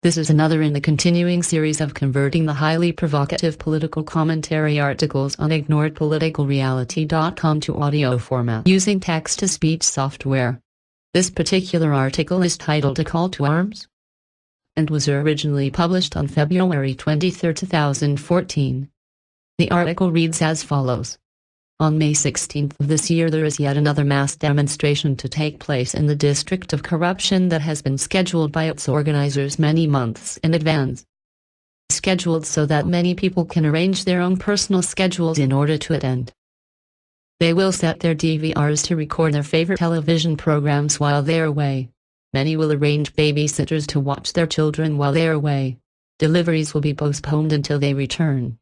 This is another in the continuing series of converting the highly provocative political commentary articles on ignoredpoliticalreality.com to audio format using text-to-speech software. This particular article is titled A Call to Arms and was originally published on February 23, 2014. The article reads as follows. On May 16th of this year, there is yet another mass demonstration to take place in the District of Corruption that has been scheduled by its organizers many months in advance. Scheduled so that many people can arrange their own personal schedules in order to attend. They will set their DVRs to record their favorite television programs while they are away. Many will arrange babysitters to watch their children while they are away. Deliveries will be postponed until they return.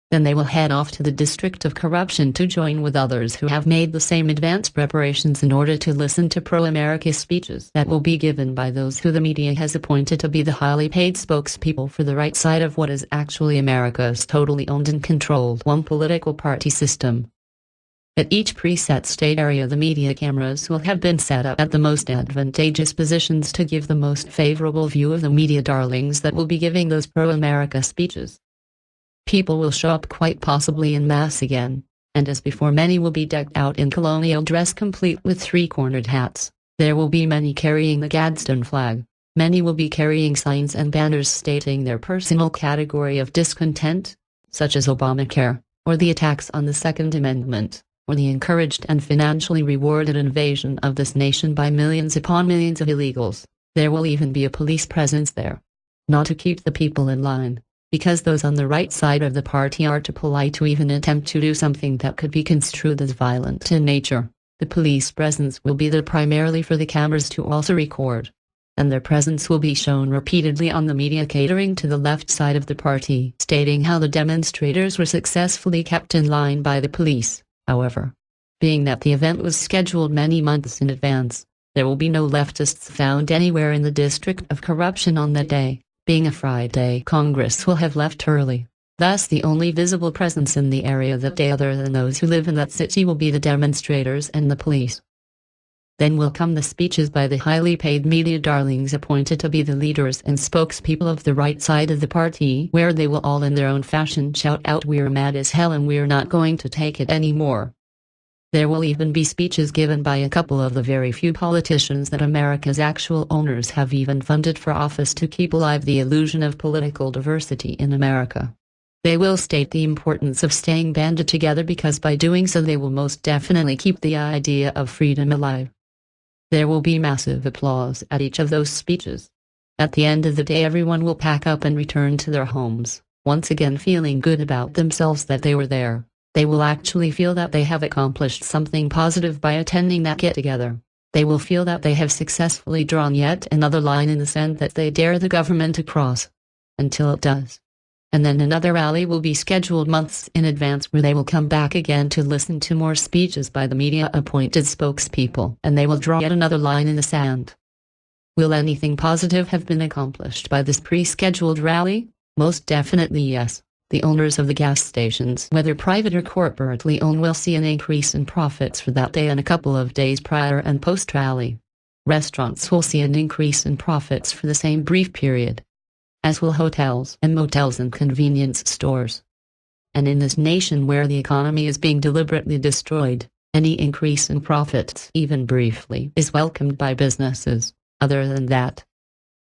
Then they will head off to the District of Corruption to join with others who have made the same advanced preparations in order to listen to pro-America speeches that will be given by those who the media has appointed to be the highly paid spokespeople for the right side of what is actually America's totally owned and controlled one political party system. At each preset state area, the media cameras will have been set up at the most advantageous positions to give the most favorable view of the media darlings that will be giving those pro-America speeches. People will show up quite possibly en masse again, and as before, many will be decked out in colonial dress complete with three-cornered hats. There will be many carrying the Gadsden flag. Many will be carrying signs and banners stating their personal category of discontent, such as Obamacare, or the attacks on the Second Amendment, or the encouraged and financially rewarded invasion of this nation by millions upon millions of illegals. There will even be a police presence there. Not to keep the people in line, because those on the right side of the party are too polite to even attempt to do something that could be construed as violent in nature. The police presence will be there primarily for the cameras to also record, and their presence will be shown repeatedly on the media catering to the left side of the party, stating how the demonstrators were successfully kept in line by the police. However, being that the event was scheduled many months in advance, there will be no leftists found anywhere in the District of Corruption on that day. Being a Friday, Congress will have left early. Thus, the only visible presence in the area that day other than those who live in that city will be the demonstrators and the police. Then will come the speeches by the highly paid media darlings appointed to be the leaders and spokespeople of the right side of the party, where they will all in their own fashion shout out, "We're mad as hell and we're not going to take it anymore." There will even be speeches given by a couple of the very few politicians that America's actual owners have even funded for office to keep alive the illusion of political diversity in America. They will state the importance of staying banded together because by doing so they will most definitely keep the idea of freedom alive. There will be massive applause at each of those speeches. At the end of the day, everyone will pack up and return to their homes, once again feeling good about themselves that they were there. They will actually feel that they have accomplished something positive by attending that get-together. They will feel that they have successfully drawn yet another line in the sand that they dare the government to cross. Until it does. And then another rally will be scheduled months in advance where they will come back again to listen to more speeches by the media-appointed spokespeople, and they will draw yet another line in the sand. Will anything positive have been accomplished by this pre-scheduled rally? Most definitely yes. The owners of the gas stations, whether private or corporately owned, will see an increase in profits for that day and a couple of days prior and post-rally. Restaurants will see an increase in profits for the same brief period, as will hotels and motels and convenience stores. And in this nation where the economy is being deliberately destroyed, any increase in profits, even briefly, is welcomed by businesses. Other than that,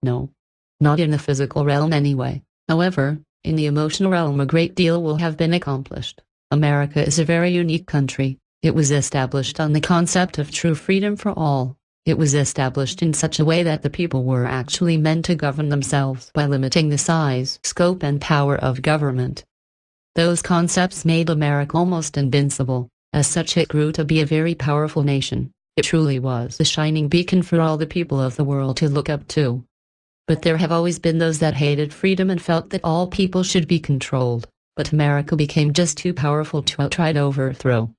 no. Not in the physical realm anyway. However, in the emotional realm, a great deal will have been accomplished. America is a very unique country. It was established on the concept of true freedom for all. It was established in such a way that the people were actually meant to govern themselves by limiting the size, scope, and power of government. Those concepts made America almost invincible. As such, it grew to be a very powerful nation. It truly was the shining beacon for all the people of the world to look up to. But there have always been those that hated freedom and felt that all people should be controlled, but America became just too powerful to outright overthrow.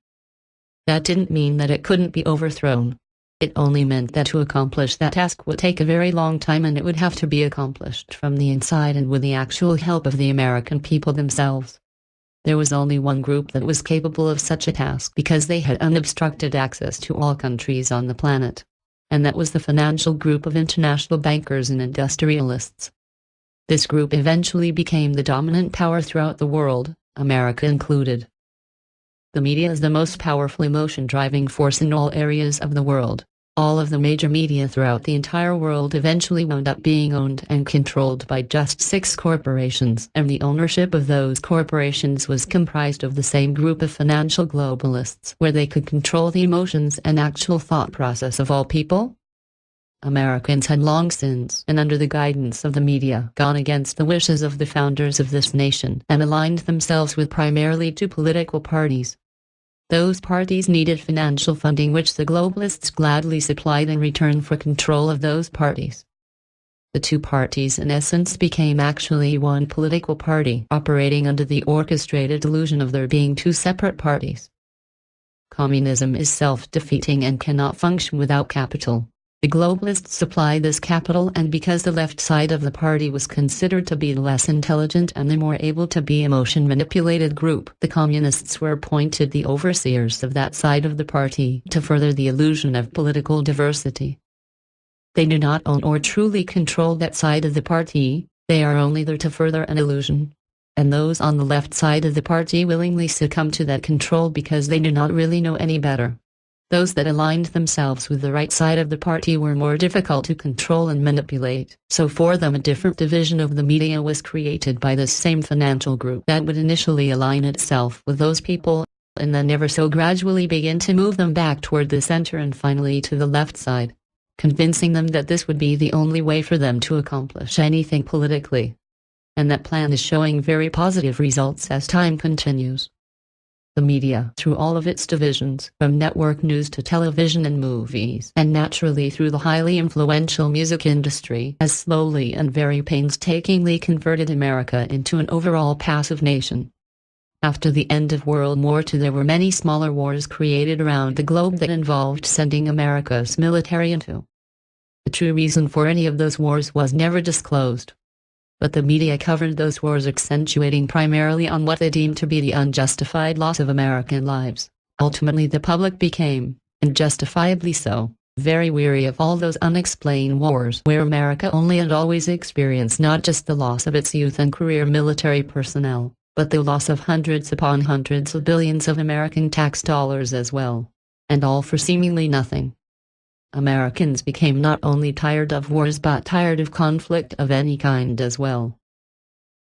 That didn't mean that it couldn't be overthrown. It only meant that to accomplish that task would take a very long time, and it would have to be accomplished from the inside and with the actual help of the American people themselves. There was only one group that was capable of such a task because they had unobstructed access to all countries on the planet. And that was the financial group of international bankers and industrialists. This group eventually became the dominant power throughout the world, America included. The media is the most powerful emotion-driving force in all areas of the world. All of the major media throughout the entire world eventually wound up being owned and controlled by just 6 corporations, and the ownership of those corporations was comprised of the same group of financial globalists where they could control the emotions and actual thought process of all people. Americans had long since, and under the guidance of the media, gone against the wishes of the founders of this nation and aligned themselves with primarily 2 political parties. Those parties needed financial funding which the globalists gladly supplied in return for control of those parties. The 2 parties in essence became actually one political party, operating under the orchestrated delusion of there being 2 separate parties. Communism is self-defeating and cannot function without capital. The globalists supply this capital, and because the left side of the party was considered to be the less intelligent and the more able to be emotion-manipulated group, the communists were appointed the overseers of that side of the party to further the illusion of political diversity. They do not own or truly control that side of the party, they are only there to further an illusion. And those on the left side of the party willingly succumb to that control because they do not really know any better. Those that aligned themselves with the right side of the party were more difficult to control and manipulate, so for them a different division of the media was created by this same financial group that would initially align itself with those people, and then ever so gradually begin to move them back toward the center and finally to the left side, convincing them that this would be the only way for them to accomplish anything politically. And that plan is showing very positive results as time continues. The media, through all of its divisions, from network news to television and movies, and naturally through the highly influential music industry, has slowly and very painstakingly converted America into an overall passive nation. After the end of World War II, there were many smaller wars created around the globe that involved sending America's military into. The true reason for any of those wars was never disclosed. But the media covered those wars, accentuating primarily on what they deemed to be the unjustified loss of American lives. Ultimately the public became, and justifiably so, very weary of all those unexplained wars where America only and always experienced not just the loss of its youth and career military personnel, but the loss of hundreds upon hundreds of billions of American tax dollars as well. And all for seemingly nothing. Americans became not only tired of wars but tired of conflict of any kind as well.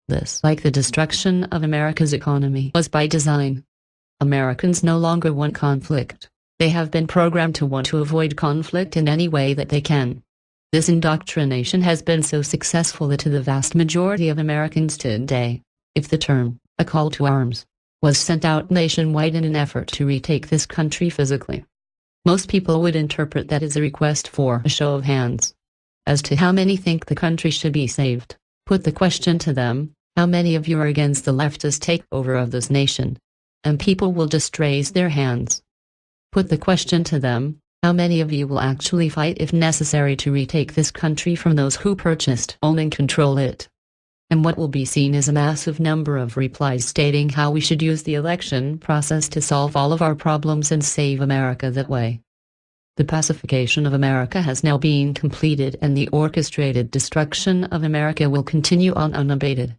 This, like the destruction of America's economy, was by design. Americans no longer want conflict. They have been programmed to want to avoid conflict in any way that they can. This indoctrination has been so successful that to the vast majority of Americans today, if the term, a call to arms, was sent out nationwide in an effort to retake this country physically, most people would interpret that as a request for a show of hands. As to how many think the country should be saved, put the question to them, how many of you are against the leftist takeover of this nation? And people will just raise their hands. Put the question to them, how many of you will actually fight if necessary to retake this country from those who purchased, own and control it? And what will be seen is a massive number of replies stating how we should use the election process to solve all of our problems and save America that way. The pacification of America has now been completed, and the orchestrated destruction of America will continue on unabated.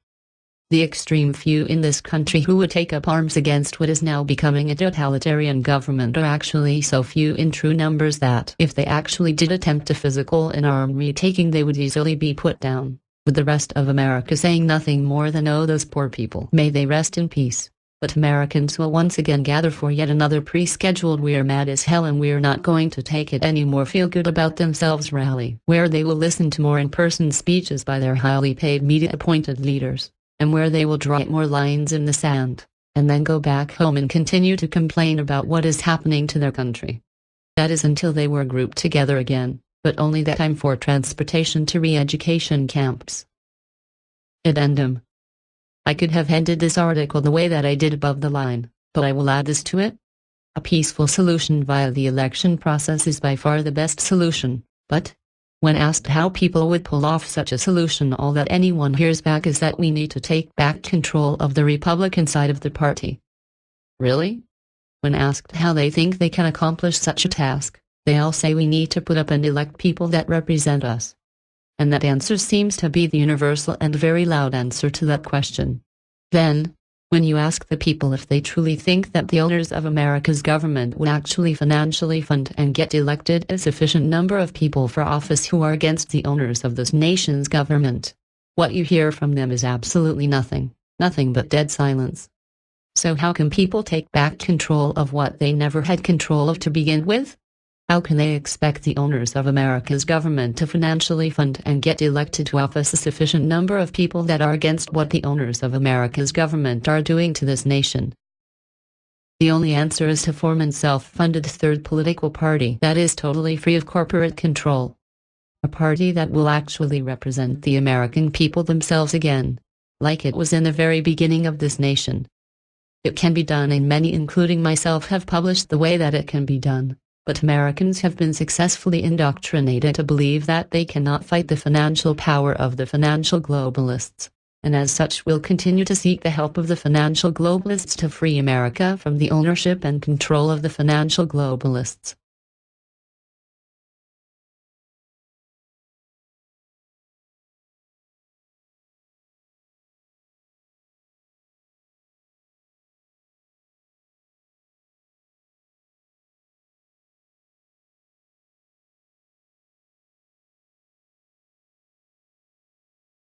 The extreme few in this country who would take up arms against what is now becoming a totalitarian government are actually so few in true numbers that if they actually did attempt a physical and armed retaking, they would easily be put down, with the rest of America saying nothing more than, "Oh, those poor people, may they rest in peace." But Americans will once again gather for yet another pre-scheduled "we're mad as hell and we're not going to take it anymore" feel good about themselves rally, where they will listen to more in-person speeches by their highly paid media-appointed leaders, and where they will draw more lines in the sand, and then go back home and continue to complain about what is happening to their country. That is until they were grouped together again, but only that time for transportation to re-education camps. Addendum. I could have ended this article the way that I did above the line, but I will add this to it. A peaceful solution via the election process is by far the best solution, but when asked how people would pull off such a solution, all that anyone hears back is that we need to take back control of the Republican side of the party. Really? When asked how they think they can accomplish such a task, they all say we need to put up and elect people that represent us. And that answer seems to be the universal and very loud answer to that question. Then, when you ask the people if they truly think that the owners of America's government would actually financially fund and get elected a sufficient number of people for office who are against the owners of this nation's government, what you hear from them is absolutely nothing, nothing but dead silence. So how can people take back control of what they never had control of to begin with? How can they expect the owners of America's government to financially fund and get elected to office a sufficient number of people that are against what the owners of America's government are doing to this nation? The only answer is to form a self-funded third political party that is totally free of corporate control. A party that will actually represent the American people themselves again, like it was in the very beginning of this nation. It can be done, and many, including myself, have published the way that it can be done. But Americans have been successfully indoctrinated to believe that they cannot fight the financial power of the financial globalists, and as such will continue to seek the help of the financial globalists to free America from the ownership and control of the financial globalists.